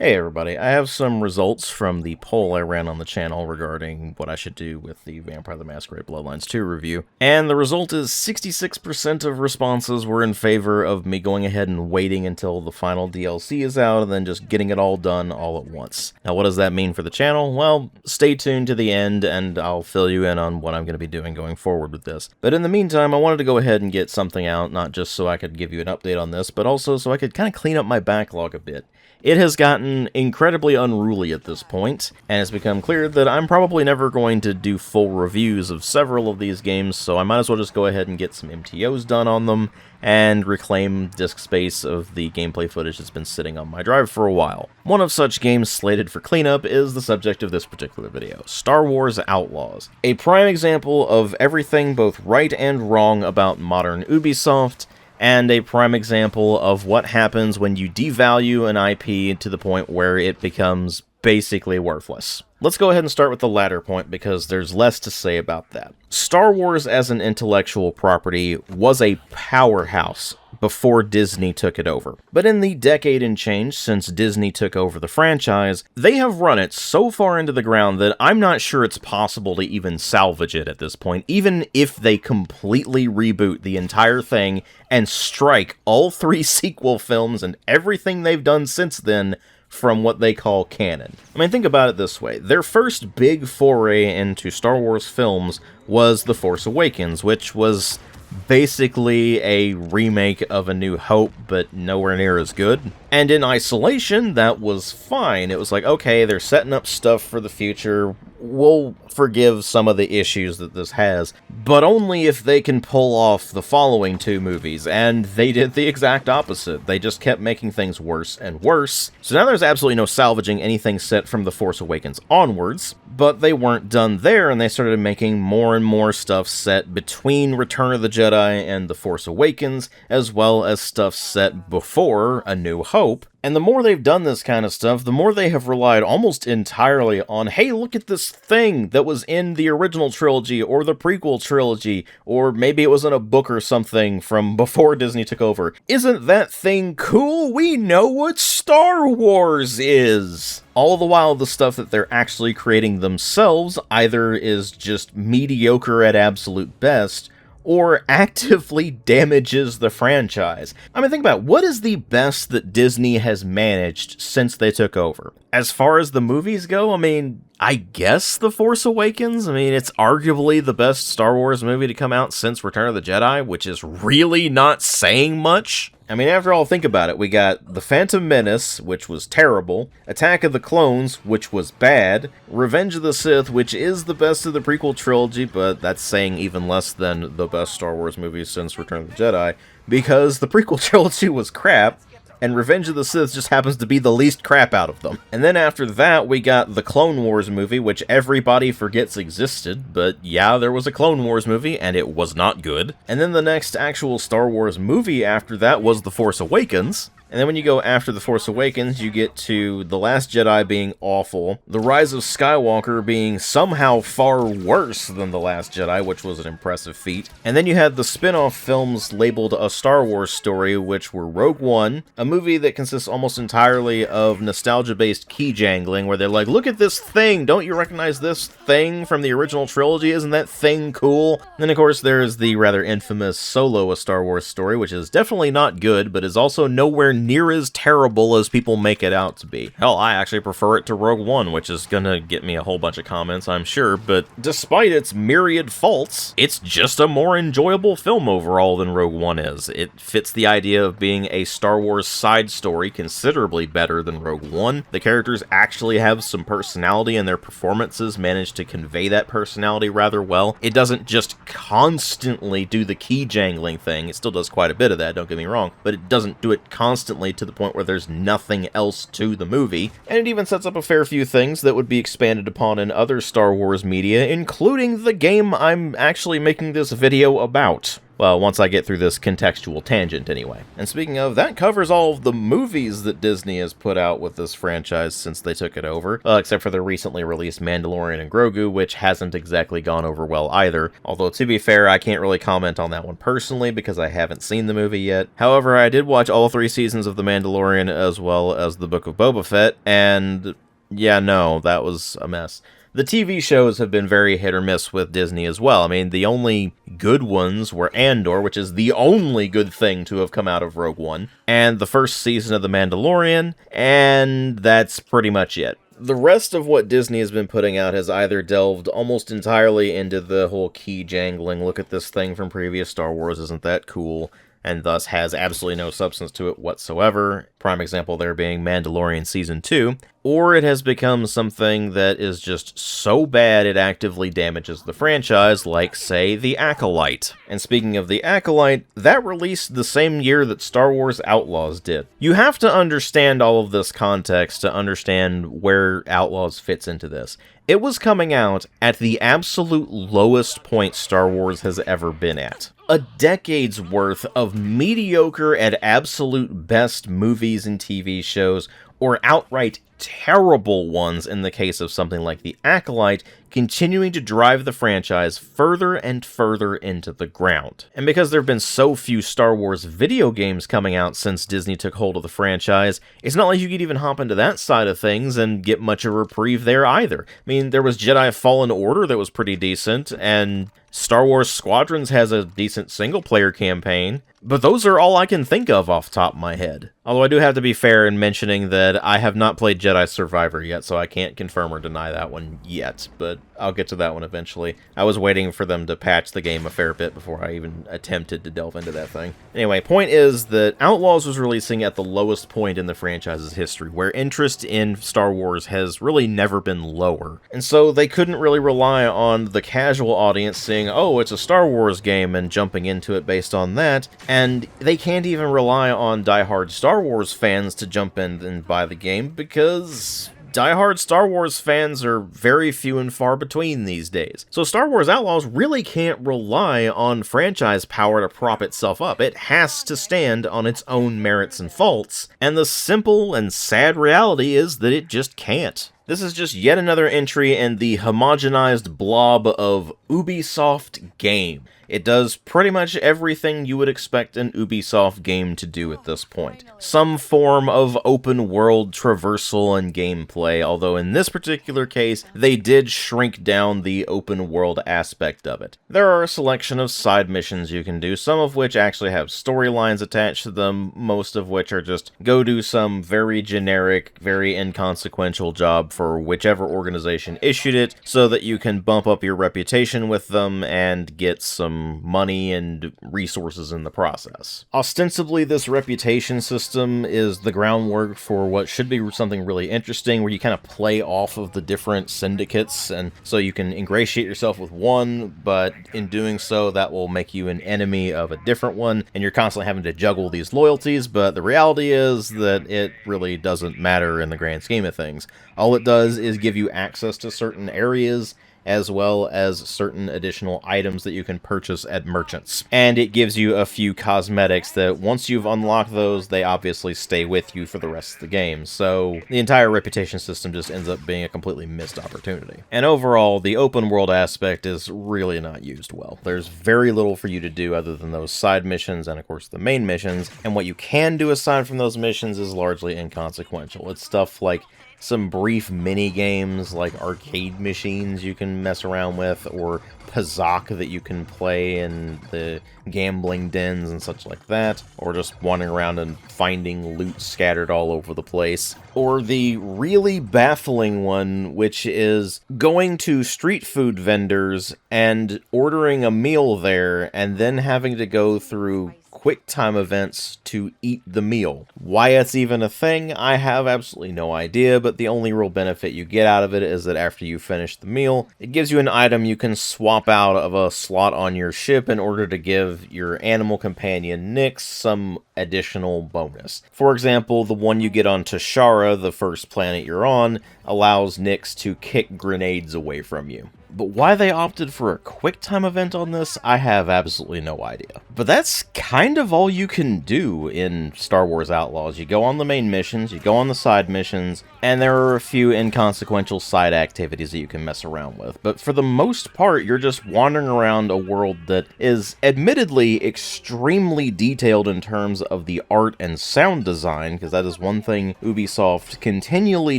Hey everybody, I have some results from the poll I ran on the channel regarding what I should do with the Vampire the Masquerade Bloodlines 2 review, and the result is 66% of responses were in favor of me going ahead and waiting until the final DLC is out and then just getting it all done all at once. Now what does that mean for the channel? Well, stay tuned to the end and I'll fill you in on what I'm going to be doing going forward with this. But in the meantime, I wanted to go ahead and get something out, not just so I could give you an update on this, but also so I could kind of clean up my backlog a bit. It has gotten incredibly unruly at this point, and it's become clear that I'm probably never going to do full reviews of several of these games, so I might as well just go ahead and get some MTOs done on them, and reclaim disk space of the gameplay footage that's been sitting on my drive for a while. One of such games slated for cleanup is the subject of this particular video, Star Wars Outlaws. A prime example of everything both right and wrong about modern Ubisoft, and a prime example of what happens when you devalue an IP to the point where it becomes basically worthless. Let's go ahead and start with the latter point because there's less to say about that. Star Wars as an intellectual property was a powerhouse before Disney took it over. But in the decade and change since Disney took over the franchise, they have run it so far into the ground that I'm not sure it's possible to even salvage it at this point, even if they completely reboot the entire thing and strike all 3 sequel films and everything they've done since then from what they call canon. I mean, think about it this way. Their first big foray into Star Wars films was The Force Awakens, which was basically a remake of A New Hope, but nowhere near as good. And in isolation, that was fine. It was like, okay, they're setting up stuff for the future. We'll forgive some of the issues that this has, but only if they can pull off the following 2 movies, and they did the exact opposite. They just kept making things worse and worse. So now there's absolutely no salvaging anything set from The Force Awakens onwards, but they weren't done there, and they started making more and more stuff set between Return of the Jedi and The Force Awakens, as well as stuff set before A New Hope. And the more they've done this kind of stuff, the more they have relied almost entirely on, hey, look at this thing that was in the original trilogy, or the prequel trilogy, or maybe it was in a book or something from before Disney took over. Isn't that thing cool? We know what Star Wars is! All the while, the stuff that they're actually creating themselves either is just mediocre at absolute best, or actively damages the franchise. I mean, think about it. What is the best that Disney has managed since they took over? As far as the movies go, I mean, I guess The Force Awakens? I mean, it's arguably the best Star Wars movie to come out since Return of the Jedi, which is really not saying much. I mean, after all, think about it. We got The Phantom Menace, which was terrible, Attack of the Clones, which was bad, Revenge of the Sith, which is the best of the prequel trilogy, but that's saying even less than the best Star Wars movie since Return of the Jedi, because the prequel trilogy was crap, and Revenge of the Sith just happens to be the least crap out of them. And then after that, we got the Clone Wars movie, which everybody forgets existed, but yeah, there was a Clone Wars movie, and it was not good. And then the next actual Star Wars movie after that was The Force Awakens. And then when you go after The Force Awakens, you get to The Last Jedi being awful, The Rise of Skywalker being somehow far worse than The Last Jedi, which was an impressive feat. And then you had the spin-off films labeled A Star Wars Story, which were Rogue One, a movie that consists almost entirely of nostalgia-based key jangling, where they're like, look at this thing, don't you recognize this thing from the original trilogy? Isn't that thing cool? And then, of course, there's the rather infamous Solo, A Star Wars Story, which is definitely not good, but is also nowhere near as terrible as people make it out to be. Hell, I actually prefer it to Rogue One, which is gonna get me a whole bunch of comments, I'm sure, but despite its myriad faults, it's just a more enjoyable film overall than Rogue One is. It fits the idea of being a Star Wars side story considerably better than Rogue One. The characters actually have some personality, and their performances manage to convey that personality rather well. It doesn't just constantly do the key jangling thing. It still does quite a bit of that, don't get me wrong, but it doesn't do it constantly to the point where there's nothing else to the movie, and it even sets up a fair few things that would be expanded upon in other Star Wars media, including the game I'm actually making this video about. Well, once I get through this contextual tangent, anyway. And speaking of, that covers all of the movies that Disney has put out with this franchise since they took it over, except for the recently released Mandalorian and Grogu, which hasn't exactly gone over well either. Although, to be fair, I can't really comment on that one personally because I haven't seen the movie yet. However, I did watch all 3 seasons of The Mandalorian as well as The Book of Boba Fett, and yeah, no, that was a mess. The TV shows have been very hit or miss with Disney as well. I mean, the only good ones were Andor, which is the only good thing to have come out of Rogue One, and the first season of The Mandalorian, and that's pretty much it. The rest of what Disney has been putting out has either delved almost entirely into the whole key jangling, look at this thing from previous Star Wars, isn't that cool, and thus has absolutely no substance to it whatsoever. Prime example there being Mandalorian Season 2. Or it has become something that is just so bad it actively damages the franchise, like, say, The Acolyte. And speaking of The Acolyte, that released the same year that Star Wars Outlaws did. You have to understand all of this context to understand where Outlaws fits into this. It was coming out at the absolute lowest point Star Wars has ever been at. A decade's worth of mediocre at absolute best movies and TV shows, or outright terrible ones in the case of something like The Acolyte, continuing to drive the franchise further and further into the ground. And because there have been so few Star Wars video games coming out since Disney took hold of the franchise, it's not like you could even hop into that side of things and get much of a reprieve there either. I mean, there was Jedi Fallen Order that was pretty decent, and Star Wars Squadrons has a decent single-player campaign, but those are all I can think of off the top of my head. Although I do have to be fair in mentioning that I have not played Jedi Survivor yet, so I can't confirm or deny that one yet, but I'll get to that one eventually. I was waiting for them to patch the game a fair bit before I even attempted to delve into that thing. Anyway, point is that Outlaws was releasing at the lowest point in the franchise's history, where interest in Star Wars has really never been lower. And so they couldn't really rely on the casual audience saying, oh, it's a Star Wars game, and jumping into it based on that, and they can't even rely on diehard Star Wars fans to jump in and buy the game, because diehard Star Wars fans are very few and far between these days. So Star Wars Outlaws really can't rely on franchise power to prop itself up. It has to stand on its own merits and faults, and the simple and sad reality is that it just can't. This is just yet another entry in the homogenized blob of Ubisoft game. It does pretty much everything you would expect an Ubisoft game to do at this point. Some form of open world traversal and gameplay, although in this particular case, they did shrink down the open world aspect of it. There are a selection of side missions you can do, some of which actually have storylines attached to them, most of which are just go do some very generic, very inconsequential job for whichever organization issued it, so that you can bump up your reputation with them and get some money and resources in the process. Ostensibly, this reputation system is the groundwork for what should be something really interesting, where you kind of play off of the different syndicates, and so you can ingratiate yourself with one, but in doing so, that will make you an enemy of a different one, and you're constantly having to juggle these loyalties, but the reality is that it really doesn't matter in the grand scheme of things. All it does is give you access to certain areas, as well as certain additional items that you can purchase at merchants. And it gives you a few cosmetics that once you've unlocked those, they obviously stay with you for the rest of the game. So the entire reputation system just ends up being a completely missed opportunity. And overall, the open world aspect is really not used well. There's very little for you to do other than those side missions and of course the main missions, and what you can do aside from those missions is largely inconsequential. It's stuff like some brief mini-games like arcade machines you can mess around with, or Pazak that you can play in the gambling dens and such like that, or just wandering around and finding loot scattered all over the place. Or the really baffling one, which is going to street food vendors and ordering a meal there, and then having to go through quick time events to eat the meal. Why it's even a thing, I have absolutely no idea, but the only real benefit you get out of it is that after you finish the meal, it gives you an item you can swap out of a slot on your ship in order to give your animal companion Nyx some additional bonus. For example, the one you get on Tashara, the first planet you're on, allows Nyx to kick grenades away from you. But why they opted for a quick time event on this, I have absolutely no idea. But that's kind of all you can do in Star Wars Outlaws. You go on the main missions, you go on the side missions, and there are a few inconsequential side activities that you can mess around with. But for the most part, you're just wandering around a world that is admittedly extremely detailed in terms of the art and sound design, because that is one thing Ubisoft continually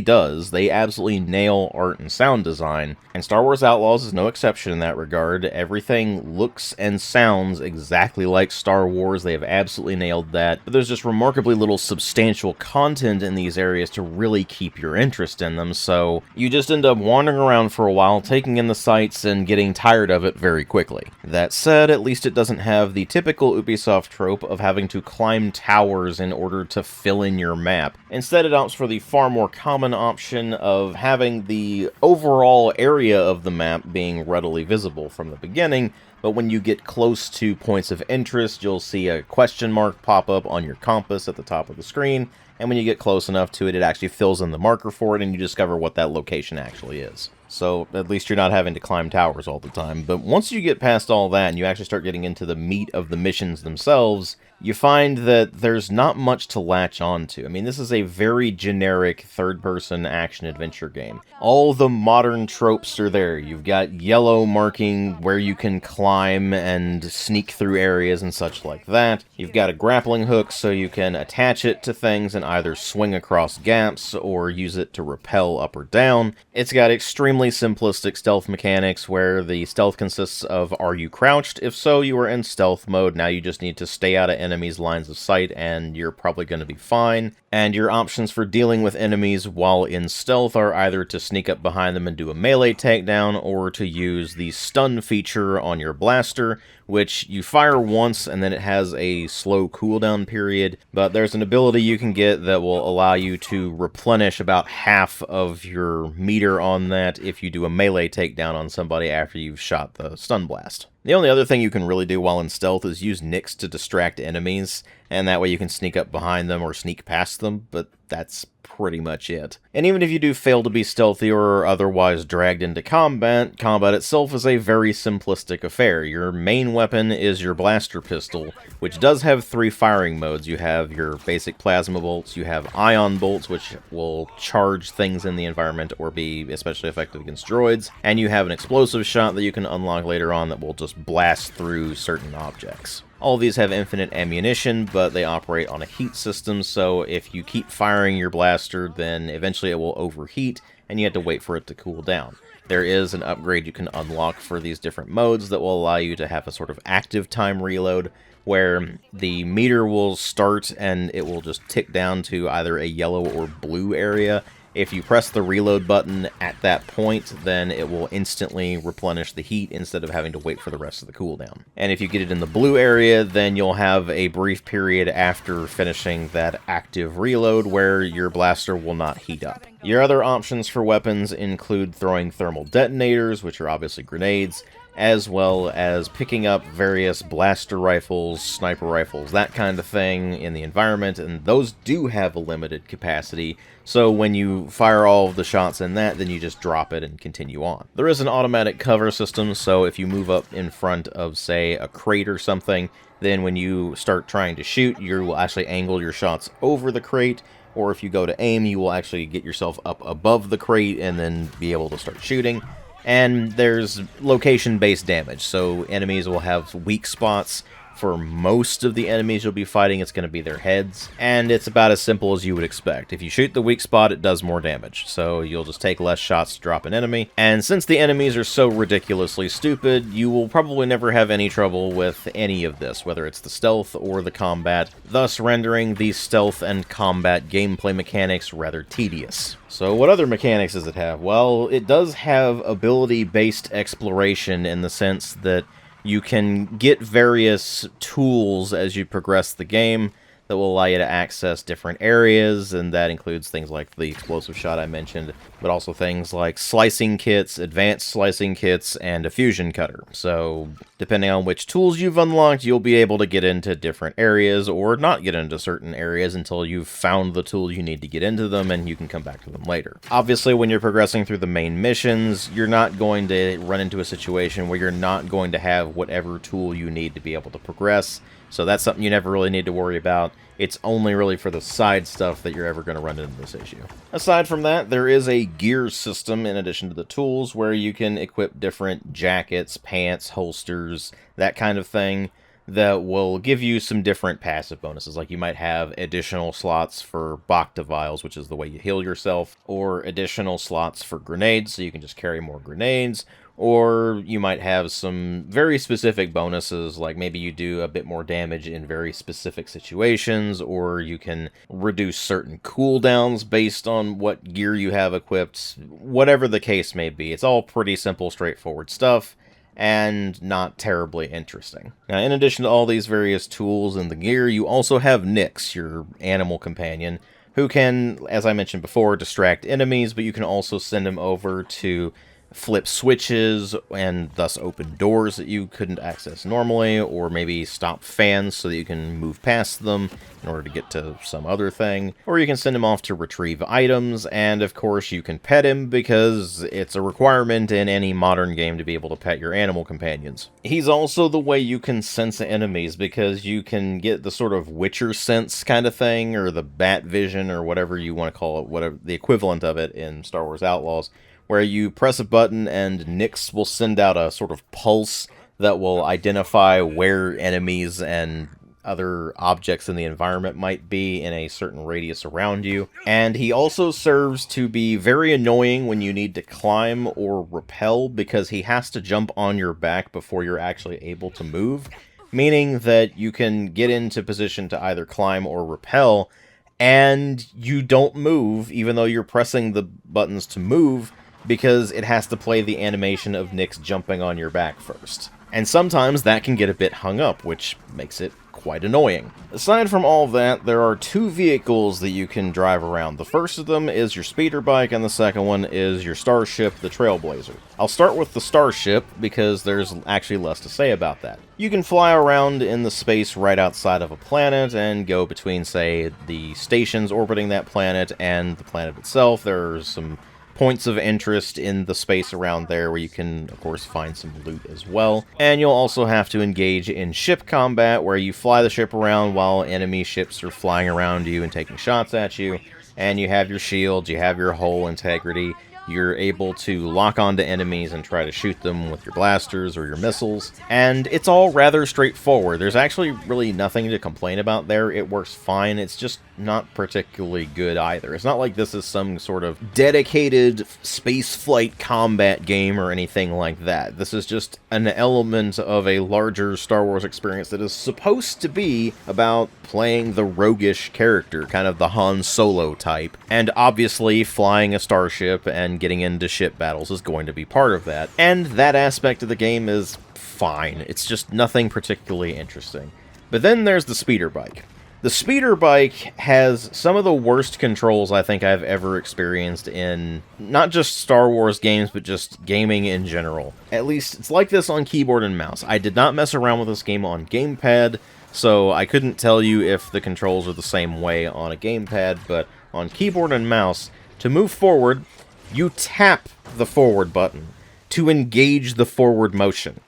does. They absolutely nail art and sound design, and Star Wars Outlaws is no exception in that regard. Everything looks and sounds exactly like Star Wars. They have absolutely nailed that. But there's just remarkably little substantial content in these areas to really keep your interest in them, so you just end up wandering around for a while, taking in the sights, and getting tired of it very quickly. That said, at least it doesn't have the typical Ubisoft trope of having to climb towers in order to fill in your map. Instead, it opts for the far more common option of having the overall area of the map being readily visible from the beginning, but when you get close to points of interest, you'll see a question mark pop up on your compass at the top of the screen, and when you get close enough to it, it actually fills in the marker for it, and you discover what that location actually is. So at least you're not having to climb towers all the time. But once you get past all that and you actually start getting into the meat of the missions themselves, you find that there's not much to latch on to. I mean, this is a very generic third-person action-adventure game. All the modern tropes are there. You've got yellow marking where you can climb and sneak through areas and such like that. You've got a grappling hook so you can attach it to things and either swing across gaps or use it to rappel up or down. It's got extremely simplistic stealth mechanics where the stealth consists of, are you crouched? If so, you are in stealth mode. Now you just need to stay out of enemies' lines of sight and you're probably going to be fine. And your options for dealing with enemies while in stealth are either to sneak up behind them and do a melee takedown, or to use the stun feature on your blaster, which you fire once and then it has a slow cooldown period, but there's an ability you can get that will allow you to replenish about half of your meter on that if you do a melee takedown on somebody after you've shot the stun blast. The only other thing you can really do while in stealth is use nicks to distract enemies, and that way you can sneak up behind them or sneak past them, but that's pretty much it. And even if you do fail to be stealthy or are otherwise dragged into combat, combat itself is a very simplistic affair. Your main weapon is your blaster pistol, which does have 3 firing modes. You have your basic plasma bolts, you have ion bolts, which will charge things in the environment or be especially effective against droids, and you have an explosive shot that you can unlock later on that will just blast through certain objects. All of these have infinite ammunition, but they operate on a heat system, so if you keep firing your blaster, then eventually it will overheat, and you have to wait for it to cool down. There is an upgrade you can unlock for these different modes that will allow you to have a sort of active time reload, where the meter will start and it will just tick down to either a yellow or blue area. If you press the reload button at that point, then it will instantly replenish the heat instead of having to wait for the rest of the cooldown. And if you get it in the blue area, then you'll have a brief period after finishing that active reload where your blaster will not heat up. Your other options for weapons include throwing thermal detonators, which are obviously grenades, as well as picking up various blaster rifles, sniper rifles, that kind of thing in the environment, and those do have a limited capacity, so when you fire all of the shots in that, then you just drop it and continue on. There is an automatic cover system, so if you move up in front of, say, a crate or something, then when you start trying to shoot, you will actually angle your shots over the crate, or if you go to aim, you will actually get yourself up above the crate and then be able to start shooting. And there's location-based damage, so enemies will have weak spots. For most of the enemies you'll be fighting, it's going to be their heads, and it's about as simple as you would expect. If you shoot the weak spot, it does more damage, so you'll just take less shots to drop an enemy. And since the enemies are so ridiculously stupid, you will probably never have any trouble with any of this, whether it's the stealth or the combat, thus rendering the stealth and combat gameplay mechanics rather tedious. So what other mechanics does it have? Well, it does have ability-based exploration in the sense that you can get various tools as you progress the game that will allow you to access different areas, and that includes things like the explosive shot I mentioned, but also things like slicing kits, advanced slicing kits, and a fusion cutter. So, depending on which tools you've unlocked, you'll be able to get into different areas, or not get into certain areas until you've found the tool you need to get into them, and you can come back to them later. Obviously, when you're progressing through the main missions, you're not going to run into a situation where you're not going to have whatever tool you need to be able to progress. So that's something you never really need to worry about. It's only really for the side stuff that you're ever going to run into this issue. Aside from that, there is a gear system in addition to the tools where you can equip different jackets, pants, holsters, that kind of thing that will give you some different passive bonuses. Like you might have additional slots for Bacta vials, which is the way you heal yourself, or additional slots for grenades, so you can just carry more grenades. Or you might have some very specific bonuses, like maybe you do a bit more damage in very specific situations, or you can reduce certain cooldowns based on what gear you have equipped. Whatever the case may be, it's all pretty simple, straightforward stuff, and not terribly interesting. Now, in addition to all these various tools and the gear, you also have Nyx, your animal companion, who can, as I mentioned before, distract enemies, but you can also send him over to flip switches and thus open doors that you couldn't access normally, or maybe stop fans so that you can move past them in order to get to some other thing, or you can send him off to retrieve items, and of course you can pet him because it's a requirement in any modern game to be able to pet your animal companions. He's also the way you can sense enemies, because you can get the sort of Witcher sense kind of thing, or the bat vision, or whatever you want to call it, whatever the equivalent of it in Star Wars Outlaws, where you press a button and Nyx will send out a sort of pulse that will identify where enemies and other objects in the environment might be in a certain radius around you. And he also serves to be very annoying when you need to climb or rappel, because he has to jump on your back before you're actually able to move, meaning that you can get into position to either climb or rappel, and you don't move, even though you're pressing the buttons to move, because it has to play the animation of Nyx jumping on your back first. And sometimes that can get a bit hung up, which makes it quite annoying. Aside from all of that, there are two vehicles that you can drive around. The first of them is your speeder bike, and the second one is your starship, the Trailblazer. I'll start with the starship, because there's actually less to say about that. You can fly around in the space right outside of a planet, and go between, say, the stations orbiting that planet and the planet itself. There's some points of interest in the space around there where you can, of course, find some loot as well. And you'll also have to engage in ship combat, where you fly the ship around while enemy ships are flying around you and taking shots at you. And you have your shields, you have your hull integrity. You're able to lock onto enemies and try to shoot them with your blasters or your missiles. And it's all rather straightforward. There's actually really nothing to complain about there. It works fine. It's just not particularly good either. It's not like this is some sort of dedicated spaceflight combat game or anything like that. This is just an element of a larger Star Wars experience that is supposed to be about playing the roguish character, kind of the Han Solo type. And obviously flying a starship and getting into ship battles is going to be part of that. And that aspect of the game is fine. It's just nothing particularly interesting. But then there's the speeder bike. The speeder bike has some of the worst controls I think I've ever experienced in not just Star Wars games, but just gaming in general. At least it's like this on keyboard and mouse. I did not mess around with this game on gamepad, so I couldn't tell you if the controls are the same way on a gamepad, but on keyboard and mouse, to move forward, you tap the forward button to engage the forward motion.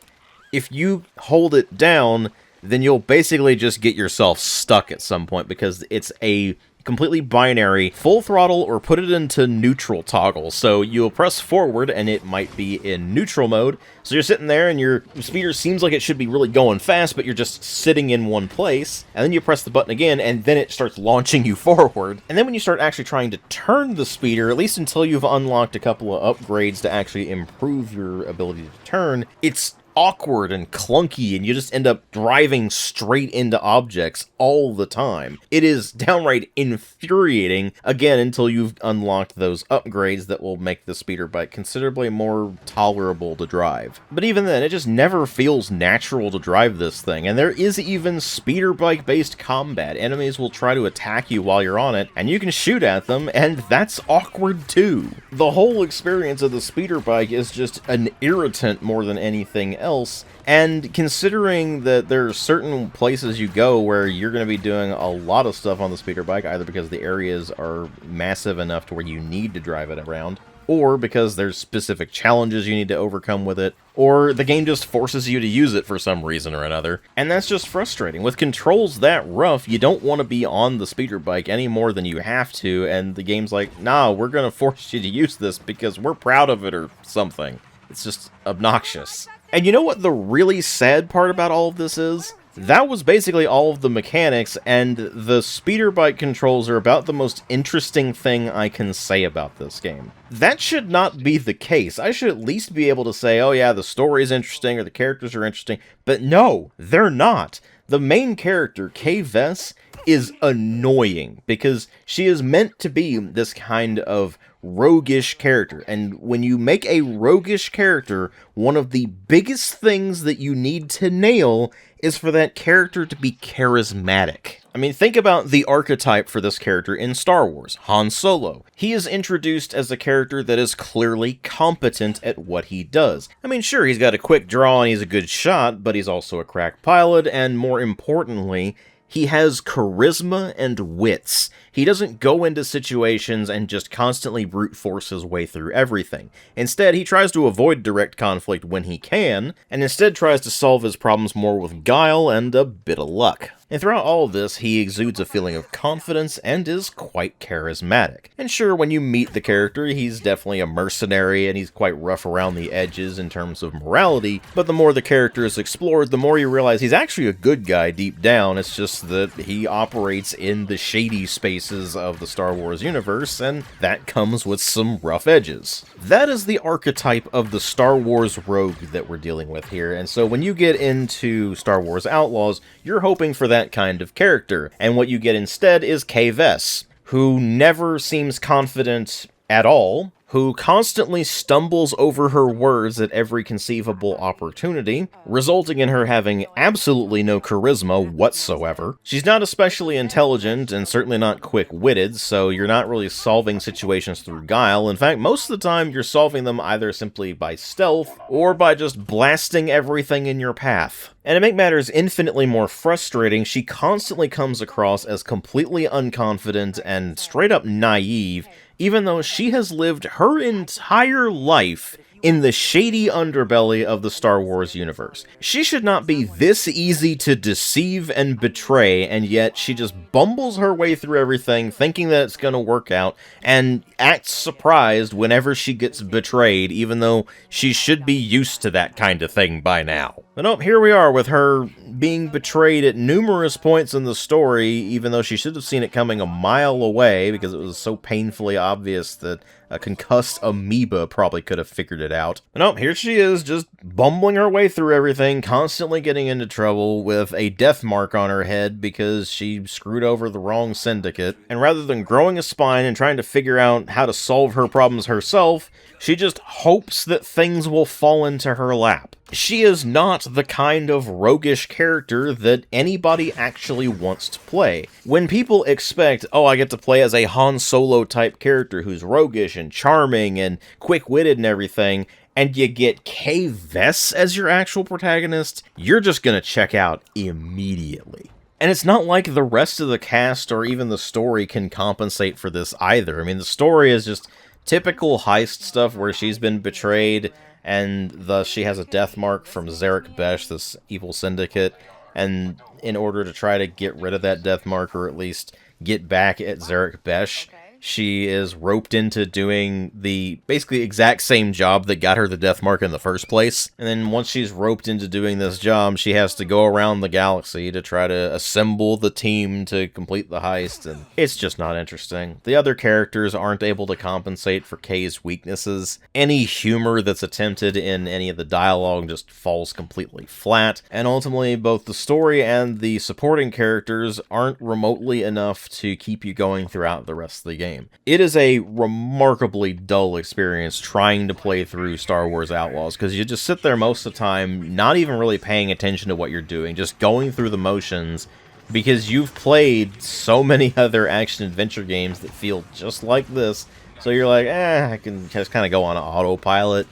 If you hold it down, then you'll basically just get yourself stuck at some point, because it's a completely binary, full throttle or put it into neutral toggle. So you'll press forward and it might be in neutral mode. So you're sitting there and your speeder seems like it should be really going fast, but you're just sitting in one place. And then you press the button again and then it starts launching you forward. And then when you start actually trying to turn the speeder, at least until you've unlocked a couple of upgrades to actually improve your ability to turn, it's awkward and clunky, and you just end up driving straight into objects all the time. It is downright infuriating, again, until you've unlocked those upgrades that will make the speeder bike considerably more tolerable to drive. But even then, it just never feels natural to drive this thing, and there is even speeder bike based combat. Enemies will try to attack you while you're on it, and you can shoot at them, and that's awkward too. The whole experience of the speeder bike is just an irritant more than anything else, and considering that there are certain places you go where you're going to be doing a lot of stuff on the speeder bike, either because the areas are massive enough to where you need to drive it around, or because there's specific challenges you need to overcome with it, or the game just forces you to use it for some reason or another, and that's just frustrating. With controls that rough, you don't want to be on the speeder bike any more than you have to, and the game's like, nah, we're going to force you to use this because we're proud of it or something. It's just obnoxious. And you know what the really sad part about all of this is? That was basically all of the mechanics, and the speeder bike controls are about the most interesting thing I can say about this game. That should not be the case. I should at least be able to say, oh yeah, the story is interesting, or the characters are interesting, but no, they're not. The main character, Kay Vess, is annoying, because she is meant to be this kind of roguish character, and when you make a roguish character, one of the biggest things that you need to nail is for that character to be charismatic. I mean, think about the archetype for this character in Star Wars, Han Solo. He is introduced as a character that is clearly competent at what he does. I mean, sure, he's got a quick draw and he's a good shot, but he's also a crack pilot, and more importantly, he has charisma and wits. He doesn't go into situations and just constantly brute force his way through everything. Instead, he tries to avoid direct conflict when he can, and instead tries to solve his problems more with guile and a bit of luck. And throughout all of this, he exudes a feeling of confidence and is quite charismatic. And sure, when you meet the character, he's definitely a mercenary and he's quite rough around the edges in terms of morality, but the more the character is explored, the more you realize he's actually a good guy deep down. It's just that he operates in the shady spaces of the Star Wars universe, and that comes with some rough edges. That is the archetype of the Star Wars rogue that we're dealing with here, and so when you get into Star Wars Outlaws, you're hoping for that kind of character, and what you get instead is Kay Vess, who never seems confident at all, who constantly stumbles over her words at every conceivable opportunity, resulting in her having absolutely no charisma whatsoever. She's not especially intelligent, and certainly not quick-witted, so you're not really solving situations through guile. In fact, most of the time you're solving them either simply by stealth, or by just blasting everything in your path. And to make matters infinitely more frustrating, she constantly comes across as completely unconfident and straight-up naive, even though she has lived her entire life in the shady underbelly of the Star Wars universe. She should not be this easy to deceive and betray, and yet she just bumbles her way through everything, thinking that it's gonna work out, and acts surprised whenever she gets betrayed, even though she should be used to that kind of thing by now. But nope, here we are with her being betrayed at numerous points in the story, even though she should have seen it coming a mile away, because it was so painfully obvious that a concussed amoeba probably could have figured it out. But nope, here she is, just bumbling her way through everything, constantly getting into trouble with a death mark on her head because she screwed over the wrong syndicate. And rather than growing a spine and trying to figure out how to solve her problems herself, she just hopes that things will fall into her lap. She is not the kind of roguish character that anybody actually wants to play. When people expect, oh, I get to play as a Han Solo type character who's roguish and charming and quick-witted and everything, and you get Kay Vess as your actual protagonist, you're just gonna check out immediately. And it's not like the rest of the cast or even the story can compensate for this either. I mean, the story is just typical heist stuff where she's been betrayed, and thus she has a death mark from Zarek Besh, this evil syndicate, and in order to try to get rid of that death mark, or at least get back at Zarek Besh, She is roped into doing the basically exact same job that got her the death mark in the first place. And then once she's roped into doing this job, she has to go around the galaxy to try to assemble the team to complete the heist, and it's just not interesting. The other characters aren't able to compensate for Kay's weaknesses. Any humor that's attempted in any of the dialogue just falls completely flat, and ultimately both the story and the supporting characters aren't remotely enough to keep you going throughout the rest of the game. It is a remarkably dull experience trying to play through Star Wars Outlaws, because you just sit there most of the time not even really paying attention to what you're doing, just going through the motions, because you've played so many other action-adventure games that feel just like this, so you're like, I can just kind of go on autopilot,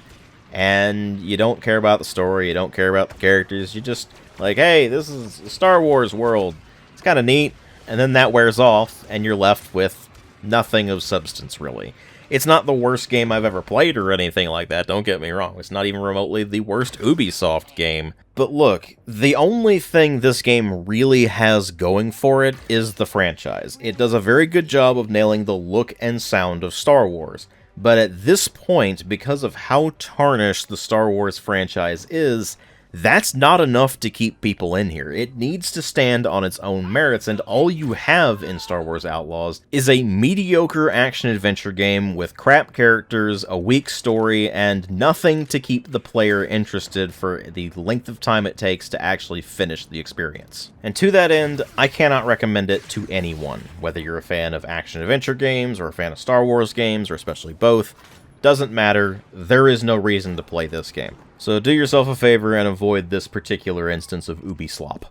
and you don't care about the story, you don't care about the characters, you just like, hey, this is a Star Wars world, it's kind of neat, and then that wears off, and you're left with nothing of substance, really. It's not the worst game I've ever played or anything like that, don't get me wrong. It's not even remotely the worst Ubisoft game. But look, the only thing this game really has going for it is the franchise. It does a very good job of nailing the look and sound of Star Wars. But at this point, because of how tarnished the Star Wars franchise is, that's not enough to keep people in here. It needs to stand on its own merits, and all you have in Star Wars Outlaws is a mediocre action-adventure game with crap characters, a weak story, and nothing to keep the player interested for the length of time it takes to actually finish the experience. And to that end, I cannot recommend it to anyone, whether you're a fan of action-adventure games, or a fan of Star Wars games, or especially both. Doesn't matter, there is no reason to play this game. So do yourself a favor and avoid this particular instance of Ubislop.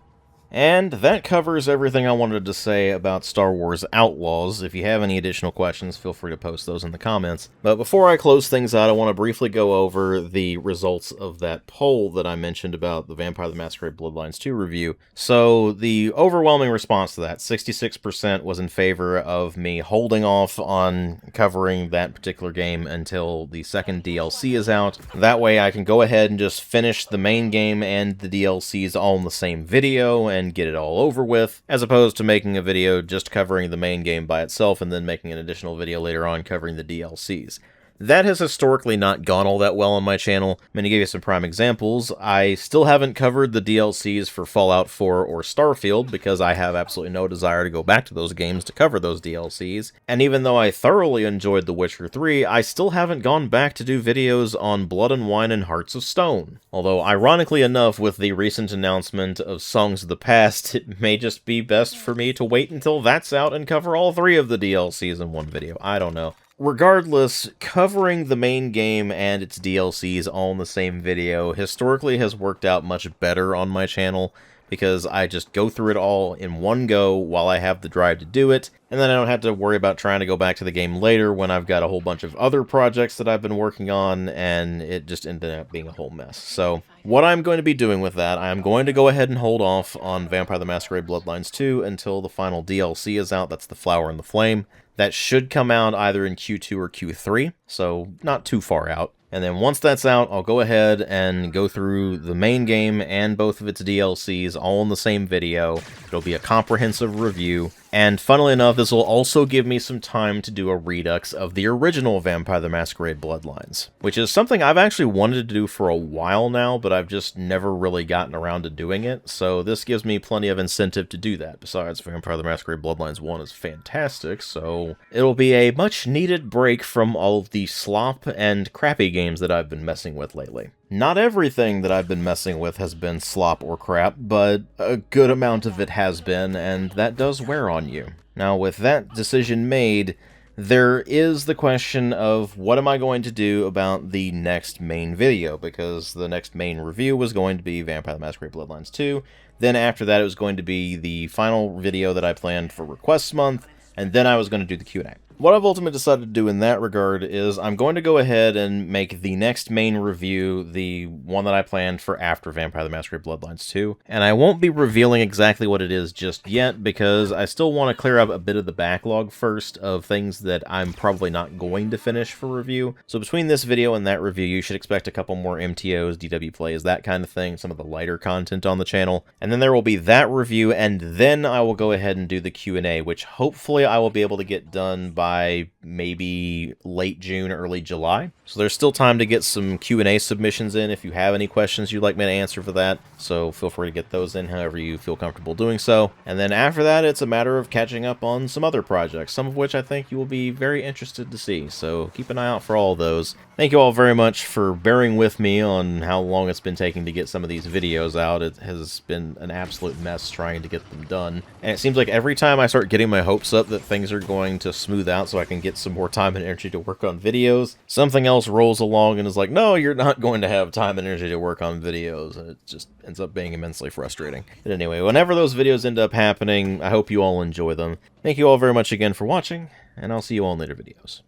And that covers everything I wanted to say about Star Wars Outlaws. If you have any additional questions, feel free to post those in the comments. But before I close things out, I want to briefly go over the results of that poll that I mentioned about the Vampire the Masquerade Bloodlines 2 review. So the overwhelming response to that, 66%, was in favor of me holding off on covering that particular game until the second DLC is out. That way I can go ahead and just finish the main game and the DLCs all in the same video and get it all over with, as opposed to making a video just covering the main game by itself and then making an additional video later on covering the DLCs. That has historically not gone all that well on my channel. I'm going to give you some prime examples. I still haven't covered the DLCs for Fallout 4 or Starfield because I have absolutely no desire to go back to those games to cover those DLCs. And even though I thoroughly enjoyed The Witcher 3, I still haven't gone back to do videos on Blood and Wine and Hearts of Stone. Although, ironically enough, with the recent announcement of Songs of the Past, it may just be best for me to wait until that's out and cover all 3 of the DLCs in one video. I don't know. Regardless, covering the main game and its DLCs all in the same video historically has worked out much better on my channel, because I just go through it all in one go while I have the drive to do it, and then I don't have to worry about trying to go back to the game later when I've got a whole bunch of other projects that I've been working on, and it just ended up being a whole mess. So, what I'm going to be doing with that, I'm going to go ahead and hold off on Vampire the Masquerade Bloodlines 2 until the final DLC is out. That's the Flower and the Flame. That should come out either in Q2 or Q3, so not too far out. And then once that's out, I'll go ahead and go through the main game and both of its DLCs all in the same video. It'll be a comprehensive review. And funnily enough, this will also give me some time to do a redux of the original Vampire the Masquerade Bloodlines, which is something I've actually wanted to do for a while now, but I've just never really gotten around to doing it, so this gives me plenty of incentive to do that. Besides, Vampire the Masquerade Bloodlines 1 is fantastic, so it'll be a much-needed break from all of the slop and crappy games that I've been messing with lately. Not everything that I've been messing with has been slop or crap, but a good amount of it has been, and that does wear on you. Now, with that decision made, there is the question of what am I going to do about the next main video, because the next main review was going to be Vampire the Masquerade Bloodlines 2, then after that it was going to be the final video that I planned for Requests Month, and then I was going to do the Q&A. What I've ultimately decided to do in that regard is I'm going to go ahead and make the next main review the one that I planned for after Vampire the Masquerade Bloodlines 2, and I won't be revealing exactly what it is just yet because I still want to clear up a bit of the backlog first of things that I'm probably not going to finish for review. So between this video and that review, you should expect a couple more MTOs, DW plays, that kind of thing, some of the lighter content on the channel, and then there will be that review, and then I will go ahead and do the Q&A, which hopefully I will be able to get done by by maybe late June, early July. So there's still time to get some Q&A submissions in if you have any questions you'd like me to answer for that. So feel free to get those in however you feel comfortable doing so. And then after that, it's a matter of catching up on some other projects, some of which I think you will be very interested to see. So keep an eye out for all those. Thank you all very much for bearing with me on how long it's been taking to get some of these videos out. It has been an absolute mess trying to get them done. And it seems like every time I start getting my hopes up that things are going to smooth out so I can get some more time and energy to work on videos, something else rolls along and is like, no, you're not going to have time and energy to work on videos. And it just ends up being immensely frustrating. But anyway, whenever those videos end up happening, I hope you all enjoy them. Thank you all very much again for watching, and I'll see you all in later videos.